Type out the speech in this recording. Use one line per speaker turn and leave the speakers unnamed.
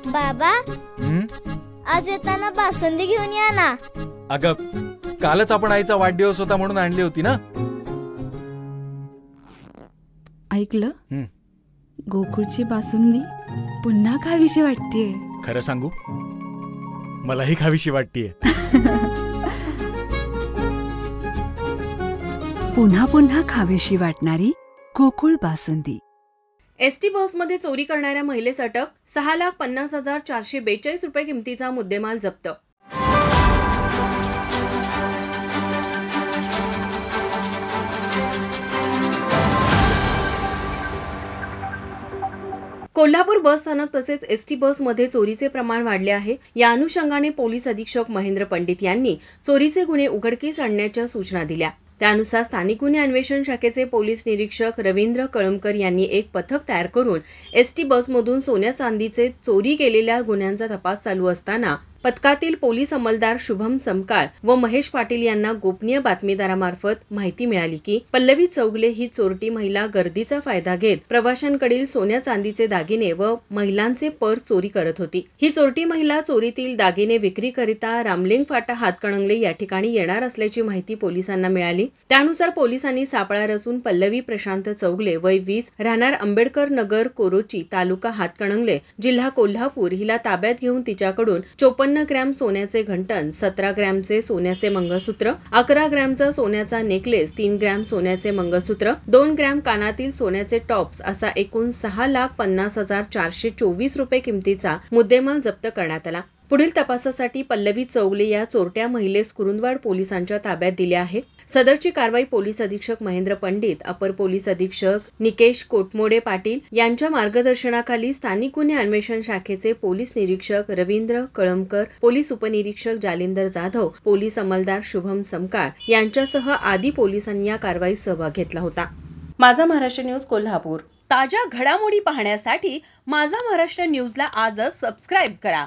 बाबा, आज येताना बासुंदी घेऊन या ना.
अगं, कालच आपण आईचा वाढदिवस होता म्हणून आणली होती ना.
ऐकलं, गोकुळची बासुंदी पुन्हा खावीशी वाटतेय.
खरं सांगू, मलाही खावीशी वाटतेय.
पुन्हा पुन्हा खावीशी वाटणारी गोकुळ बासुंदी.
एसटी बसमध्ये चोरी करणाऱ्या महिलेस अटक. 6,50,442 रुपये किमतीचा मुद्देमाल जप्त. कोल्हापूर बस स्थानक तसेच एसटी बसमध्ये चोरीचे प्रमाण वाढले आहे. या अनुषंगाने पोलीस अधीक्षक महेंद्र पंडित यांनी चोरीचे गुन्हे उघडकीस आणण्याच्या सूचना दिल्या. त्यानुसार स्थानिक गुन्हे अन्वेषण शाखेचे पोलीस निरीक्षक रवींद्र कळमकर यांनी एक पथक तयार करून एसटी बसमधून सोन्या चांदीचे चोरी केलेल्या गुन्ह्यांचा तपास चालू असताना पथकातील पोलीस अंमलदार शुभम समकाळ व महेश पाटील यांना गोपनीय बातमीदारामार्फत माहिती मिळाली की पल्लवी चौगले ही चोरटी महिला गर्दीचा फायदा घेत प्रवाशांकडील सोन्या चांदीचे दागिने व महिलांचे पर्स चोरी करत होती. ही चोरटी महिला चोरीतील दागिने विक्रीकरिता रामलिंग फाटा हातकणंगले या ठिकाणी येणार असल्याची माहिती पोलिसांना मिळाली. त्यानुसार पोलिसांनी सापळा रचून पल्लवी प्रशांत चौगले वय 20 राहणार आंबेडकर नगर कोरोची तालुका हातकणंगले जिल्हा कोल्हापूर हिला ताब्यात घेऊन तिच्याकडून 54 ग्रॅम सोन्याचे घंटन, 17 ग्रॅमचे सोन्याचे मंगळसूत्र, 11 ग्रॅमचा सोन्याचा नेकलेस, 3 ग्रॅम सोन्याचे मंगळसूत्र, 2 ग्रॅम कानातील सोन्याचे टॉप्स असा एकूण 6,50,424 रुपये किमतीचा मुद्देमाल जप्त करण्यात आला. पुढील तपासासाठी पल्लवी चौगले या चोरट्या महिलेस कुरुंदवाड पोलिसांच्या ताब्यात दिले आहे. सदरची कारवाई पोलीस अधीक्षक महेंद्र पंडित, अपर पोलीस अधीक्षक निकेश कोटमोडे पाटील यांच्या मार्गदर्शनाखाली स्थानिक गुन्हे अन्वेषण शाखेचे पोलीस निरीक्षक रवींद्र कळमकर, पोलीस उपनिरीक्षक जालिंदर जाधव, पोलीस अंमलदार शुभम समकाळ यांच्यासह आदी पोलिसांनी या कारवाईत सहभाग घेतला होता. माझा महाराष्ट्र न्यूज कोल्हापूर. ताज्या घडामोडी पाहण्यासाठी माझा महाराष्ट्र न्यूजला आजच सबस्क्राईब करा.